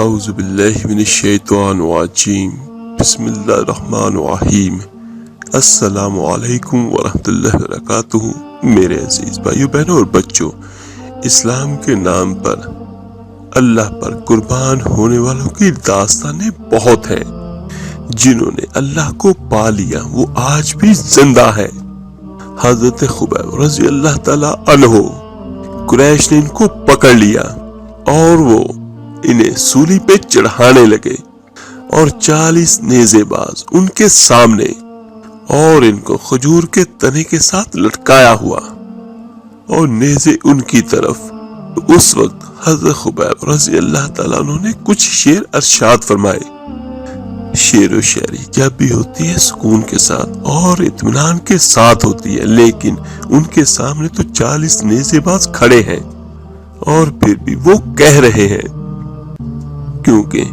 اعوذ باللہ من الشیطان الرجیم بسم اللہ الرحمن الرحیم السلام علیکم ورحمۃ اللہ وبرکاتہ۔ میرے عزیز بھائیو بہنوں اور بچوں، اسلام کے نام پر اللہ پر قربان ہونے والوں کی داستانیں بہت ہیں۔ جنہوں نے اللہ کو پا لیا وہ آج بھی زندہ ہے۔ حضرت خبیب رضی اللہ تعالی عنہ، قریش نے ان کو پکڑ لیا اور وہ انہیں سولی پہ چڑھانے لگے اور 40 نیزے باز ان کے سامنے اور ان کو کھجور کے تنے کے ساتھ لٹکایا ہوا اور نیزے ان کی طرف۔ اس وقت حضرت خبیب رضی اللہ تعالیٰ عنہ نے کچھ شعر ارشاد فرمائے۔ شعر و شاعری جب بھی ہوتی ہے سکون کے ساتھ اور اطمینان کے ساتھ ہوتی ہے، لیکن ان کے سامنے تو 40 نیزے باز کھڑے ہیں اور پھر بھی وہ کہہ رہے ہیں، کیونکہ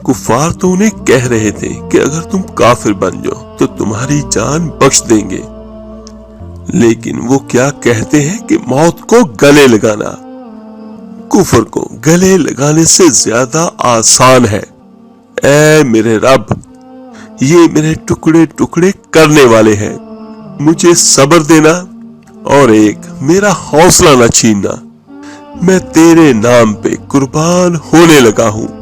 کفار تو انہیں کہہ رہے تھے کہ اگر تم کافر بن جاؤ تو تمہاری جان بخش دیں گے، لیکن وہ کیا کہتے ہیں کہ موت کو گلے لگانا کفر کو گلے لگانے سے زیادہ آسان ہے۔ اے میرے رب، یہ میرے ٹکڑے ٹکڑے کرنے والے ہیں، مجھے صبر دینا اور ایک میرا حوصلہ نہ چھیننا، میں تیرے نام پہ قربان ہونے لگا ہوں۔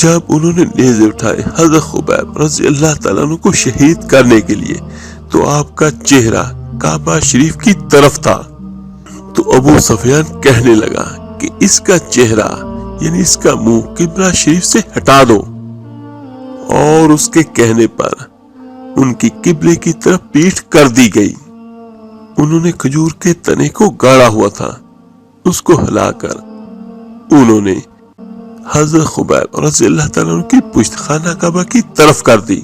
جب انہوں نے نیزے اٹھائے حضرت خبیب رضی اللہ تعالیٰ عنہ کو شہید کرنے کے لیے، تو آپ کا چہرہ کعبہ شریف کی طرف تھا، تو ابو سفیان کہنے لگا کہ اس کا چہرہ یعنی اس کا منہ قبلہ شریف سے ہٹا دو، اور اس کے کہنے پر ان کی قبلے کی طرف پیٹھ کر دی گئی۔ انہوں نے کھجور کے تنے کو گاڑا ہوا تھا، اس کو ہلا کر انہوں نے حضرت خبیب رضی اللہ تعالیٰ عنہ کی پشت خانہ کعبہ کی طرف کر دی۔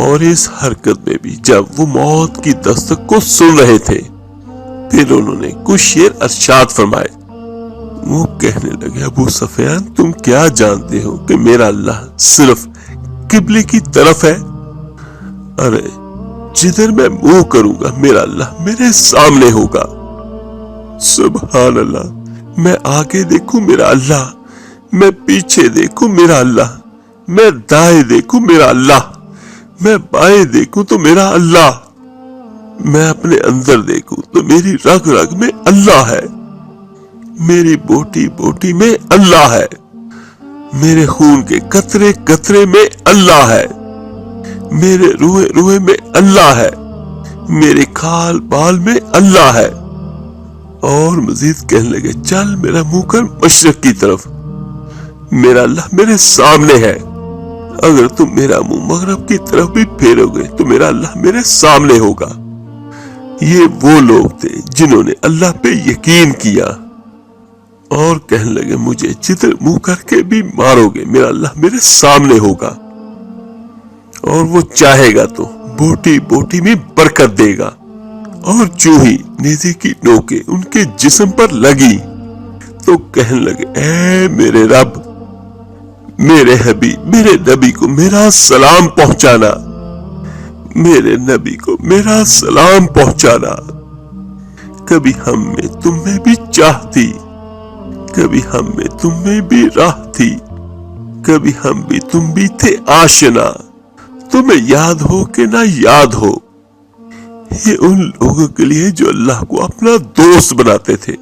اور اس حرکت میں بھی جب وہ موت کی دستک کو سن رہے تھے، پھر انہوں نے کچھ شعر ارشاد فرمائے۔ وہ کہنے لگے، ابو سفیان تم کیا جانتے ہو کہ میرا اللہ صرف قبلے کی طرف ہے؟ ارے جدھر میں منہ کروں گا میرا اللہ میرے سامنے ہوگا۔ سبحان اللہ، میں آگے دیکھوں میرا اللہ، میں پیچھے دیکھوں میرا اللہ، میں دائیں دیکھوں میرا اللہ، میں بائیں دیکھوں تو میرا اللہ، میں اپنے اندر دیکھوں تو میری رگ رگ میں اللہ ہے، میری بوٹی بوٹی میں اللہ ہے، میرے خون کے قطرے قطرے میں اللہ ہے، میرے روئے روئے میں اللہ ہے، میرے کھال بال میں اللہ ہے۔ اور مزید کہنے لگے، چل میرا منہ کر مشرق کی طرف، میرا اللہ میرے سامنے ہے، اگر تم میرا منہ مغرب کی طرف بھی پھیرو گے تو میرا اللہ میرے سامنے ہوگا۔ یہ وہ لوگ تھے جنہوں نے اللہ پہ یقین کیا اور کہنے لگے، مجھے جدھر منہ کر کے بھی مارو گے میرا اللہ میرے سامنے ہوگا، اور وہ چاہے گا تو بوٹی بوٹی میں برکت دے گا۔ اور جو ہی نیزے کی نوکیں ان کے جسم پر لگی تو کہنے لگے، اے میرے رب، میرے حبیب میرے نبی کو میرا سلام پہنچانا، میرے نبی کو میرا سلام پہنچانا۔ کبھی ہم میں تم میں بھی چاہ تھی، کبھی ہم میں تم میں بھی راہ تھی، کبھی ہم بھی تم بھی تھے آشنا، تمہیں یاد ہو کہ نہ یاد ہو۔ یہ ان لوگوں کے لیے جو اللہ کو اپنا دوست بناتے تھے۔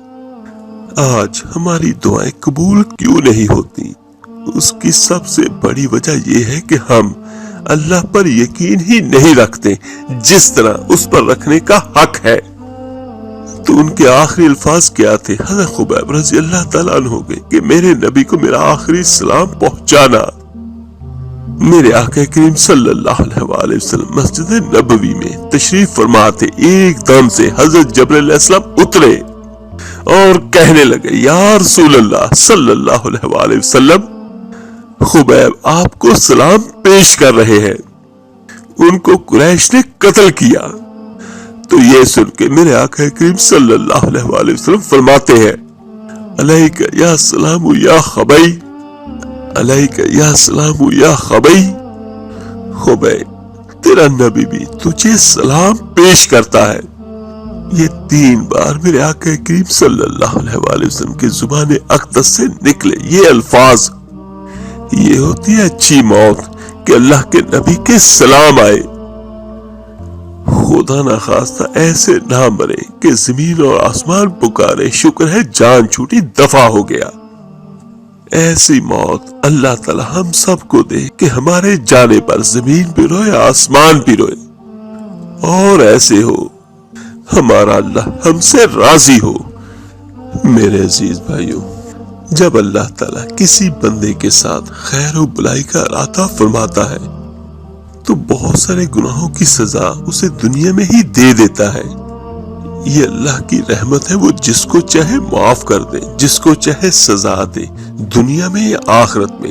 آج ہماری دعائیں قبول کیوں نہیں ہوتی؟ اس کی سب سے بڑی وجہ یہ ہے کہ ہم اللہ پر یقین ہی نہیں رکھتے جس طرح اس پر رکھنے کا حق ہے۔ تو ان کے آخری الفاظ کیا تھے؟ حضرت خبیب رضی اللہ تعالیٰ عنہ کے کہ میرے نبی کو میرا آخری سلام پہنچانا۔ میرے آقا کریم صلی اللہ علیہ وآلہ وسلم مسجد نبوی میں تشریف فرما تھے، ایک دم سے حضرت جبرائیل علیہ السلام اترے اور کہنے لگے، یا رسول اللہ صلی اللہ علیہ وآلہ وسلم، خبیب آپ کو سلام پیش کر رہے ہیں، ان کو قریش نے قتل کیا۔ تو یہ سن کے میرے آقا کریم صلی اللہ علیہ وآلہ وسلم فرماتے ہیں، علیک یا سلام یا خبی، علیک یا سلام یا خبی، خبی تیرا نبی بھی تجھے سلام پیش کرتا ہے۔ یہ 3 بار میرے آقا کریم صلی اللہ علیہ وآلہ وسلم کے زبان اقدس سے نکلے یہ الفاظ. یہ ہوتی ہے اچھی موت کہ اللہ کے نبی کے سلام آئے. خدا نخواستہ ایسے نہ مرے کہ زمین اور آسمان پکارے شکر ہے جان چھوٹی دفع ہو گیا. ایسی موت اللہ تعالی ہم سب کو دے کہ ہمارے جانے پر زمین بھی روئے آسمان بھی روئے. اور ایسے ہو ہمارا اللہ ہم سے راضی ہو. میرے عزیز بھائیوں، جب اللہ تعالیٰ کسی بندے کے ساتھ خیر و بلائی کا ارادہ فرماتا ہے تو بہت سارے گناہوں کی سزا اسے دنیا میں ہی دے دیتا ہے. یہ اللہ کی رحمت ہے، وہ جس کو چاہے معاف کر دے، جس کو چاہے سزا دے، دنیا میں یا آخرت میں.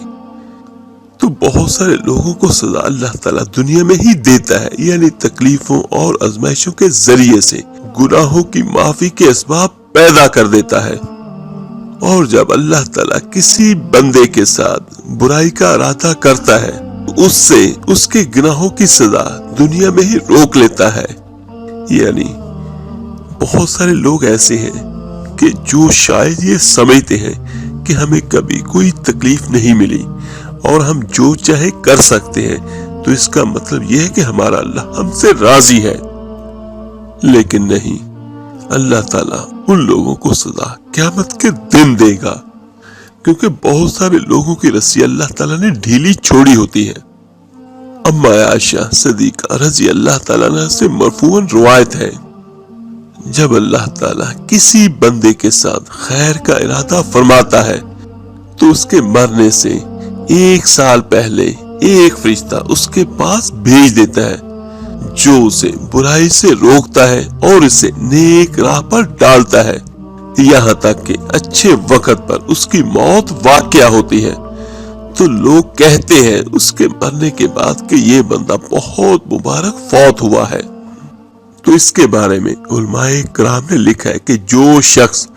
تو بہت سارے لوگوں کو سزا اللہ تعالیٰ دنیا میں ہی دیتا ہے، یعنی تکلیفوں اور آزمائشوں کے ذریعے سے گناہوں کی معافی کے اسباب پیدا کر دیتا ہے. اور جب اللہ تعالیٰ کسی بندے کے ساتھ برائی کا ارادہ کرتا ہے اس سے اس کے گناہوں کی سزا دنیا میں ہی روک لیتا ہے. یعنی بہت سارے لوگ ایسے ہیں کہ جو شاید یہ سمجھتے ہیں کہ ہمیں کبھی کوئی تکلیف نہیں ملی اور ہم جو چاہے کر سکتے ہیں، تو اس کا مطلب یہ ہے کہ ہمارا اللہ ہم سے راضی ہے. لیکن نہیں، اللہ تعالیٰ ان لوگوں کو سزا قیامت کے دن دے گا، کیونکہ بہت سارے لوگوں کی رسی اللہ تعالیٰ نے ڈھیلی چھوڑی ہوتی ہے. اما عائشہ صدیقہ رضی اللہ تعالیٰ عنہ سے مرفوعاً روایت ہے، جب اللہ تعالیٰ کسی بندے کے ساتھ خیر کا ارادہ فرماتا ہے تو اس کے مرنے سے 1 سال پہلے ایک فرشتہ اس کے پاس بھیج دیتا ہے جو اسے برائی سے روکتا ہے اور اسے نیک راہ پر ڈالتا ہے، یہاں تک کہ اچھے وقت پر اس کی موت واقع ہوتی ہے. تو لوگ کہتے ہیں اس کے مرنے کے بعد کہ یہ بندہ بہت مبارک فوت ہوا ہے. تو اس کے بارے میں علماء کرام نے لکھا ہے کہ جو شخص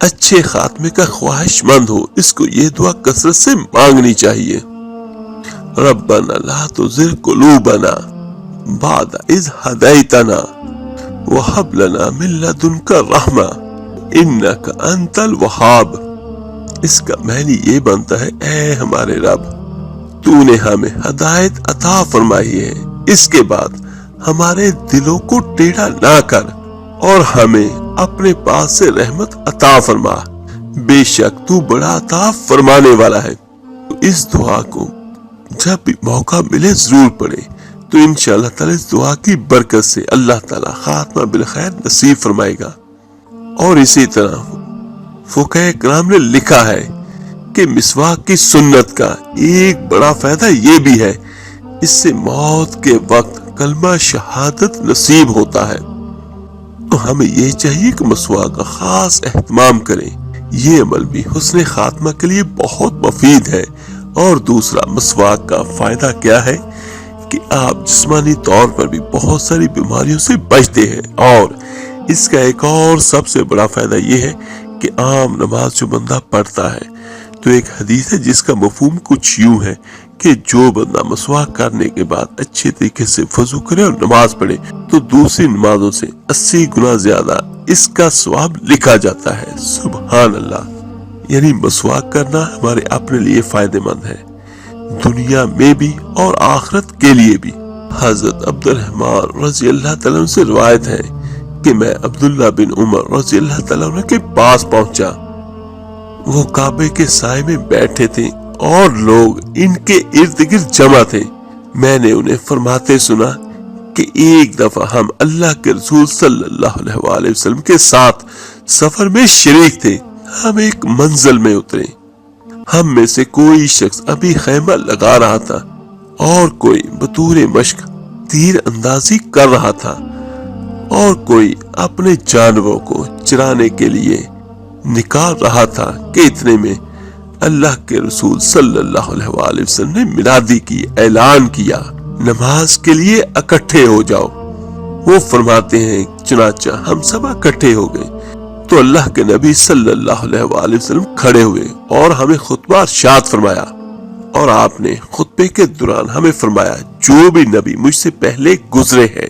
اچھے خاتمے کا خواہش مند ہو اس کو یہ دعا کثرت سے مانگنی چاہیے. ربنا لا تزغ قلوبنا بعد اذ ہدیتنا وہب لنا من لدنک رحمہ انک انت الوہاب. اس کا معنی یہ بنتا ہے، اے ہمارے رب، تو نے ہمیں ہدایت عطا فرمائی ہے، اس کے بعد ہمارے دلوں کو ٹیڑھا نہ کر اور ہمیں اپنے پاس سے رحمت عطا فرما، بے شک تو بڑا عطا فرمانے والا ہے. اس دعا کو جب بھی موقع ملے ضرور پڑھے، تو انشاءاللہ تعالی اس دعا کی برکت سے اللہ تعالی خاتمہ بالخیر نصیب فرمائے گا. اور اسی طرح فقہ کرام نے لکھا ہے کہ مسواک کی سنت کا ایک بڑا فائدہ یہ بھی ہے، اس سے موت کے وقت کلمہ شہادت نصیب ہوتا ہے. تو ہمیں یہ چاہیے کہ مسواک کا خاص اہتمام کریں. یہ عمل بھی حسن خاتمہ کے لیے بہت مفید ہے. اور دوسرا، مسواک کا فائدہ کیا ہے کہ آپ جسمانی طور پر بھی بہت ساری بیماریوں سے بچتے ہیں. اور اس کا ایک اور سب سے بڑا فائدہ یہ ہے کہ عام نماز جو بندہ پڑھتا ہے، تو ایک حدیث ہے جس کا مفہوم کچھ یوں ہے کہ جو بندہ مسواک کرنے کے بعد اچھے طریقے سے وضو کرے اور نماز پڑھے تو دوسری نمازوں سے 80 گنا زیادہ اس کا ثواب لکھا جاتا ہے. سبحان اللہ. یعنی مسواک کرنا ہمارے اپنے لیے فائدہ مند ہے، دنیا میں بھی اور آخرت کے لیے بھی. حضرت عبد الرحمن رضی اللہ تعالیٰ عنہ سے روایت ہے کہ میں عبداللہ بن عمر رضی اللہ تعالیٰ عنہ کے پاس پہنچا. وہ کعبے کے سائے میں بیٹھے تھے اور لوگ ان کے ارد گرد جمع تھے. میں نے انہیں فرماتے سنا کہ ایک دفعہ ہم اللہ کے رسول صلی اللہ علیہ وآلہ وسلم کے ساتھ سفر میں شریک تھے. ہم ایک منزل میں اترے. ہم میں سے کوئی شخص ابھی خیمہ لگا رہا تھا اور کوئی بطور مشق تیر اندازی کر رہا تھا اور کوئی اپنے جانوروں کو چرانے کے لیے نکال رہا تھا کہ اتنے میں اللہ کے رسول صلی اللہ علیہ وآلہ وسلم نے منادی کی، اعلان کیا، نماز کے لیے اکٹھے ہو جاؤ. وہ فرماتے ہیں چنانچہ ہم سب اکٹھے ہو گئے تو اللہ کے نبی صلی اللہ علیہ وآلہ وسلم کھڑے ہوئے اور ہمیں خطبہ ارشاد فرمایا. اور آپ نے خطبے کے دوران ہمیں فرمایا، جو بھی نبی مجھ سے پہلے گزرے ہیں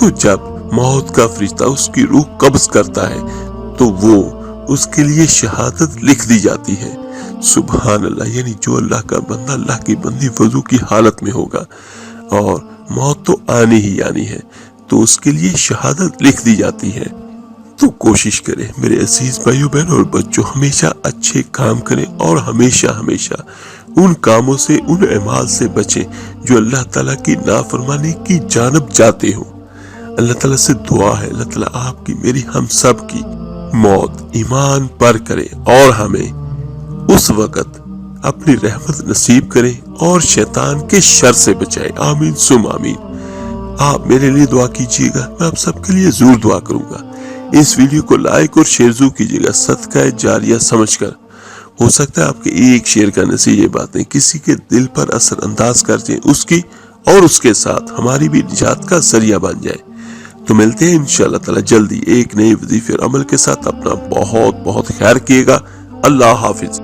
تو جب موت کا فرشتہ اس کی روح قبض کرتا ہے تو وہ اس کے لیے شہادت لکھ دی جاتی ہے۔ سبحان اللہ، یعنی جو اللہ کا بندہ، اللہ کی بندی وضو کی حالت میں ہوگا اور موت تو آنی ہی آنی ہے تو اس کے لیے شہادت لکھ دی جاتی ہے۔ تو کوشش کریں میرے عزیز بھائیو بہنوں اور بچوں، ہمیشہ اچھے کام کریں اور ہمیشہ ان کاموں سے، ان اعمال سے بچیں جو اللہ تعالیٰ کی نافرمانی کی جانب جاتے ہوں۔ اللہ تعالیٰ سے دعا ہے اللہ تعالیٰ آپ کی، میری، ہم سب کی موت ایمان پر کرے اور ہمیں اس وقت اپنی رحمت نصیب کرے اور شیطان کے شر سے بچائے۔ آمین ثم آمین۔ آپ میرے لیے دعا کیجیے گا، میں آپ سب کے لیے ضرور دعا کروں گا۔ اس ویڈیو کو لائک اور شیئر ضرور کیجیے گا، صدقہ جاریہ سمجھ کر۔ ہو سکتا ہے آپ کے ایک شیئر کرنے سے یہ باتیں کسی کے دل پر اثر انداز کر جائیں، اس کی اور اس کے ساتھ ہماری بھی نجات کا ذریعہ بن جائے۔ تو ملتے ہیں انشاءاللہ تعالی جلدی ایک نئے وظیفے اور عمل کے ساتھ۔ اپنا بہت خیال کیے گا۔ اللہ حافظ۔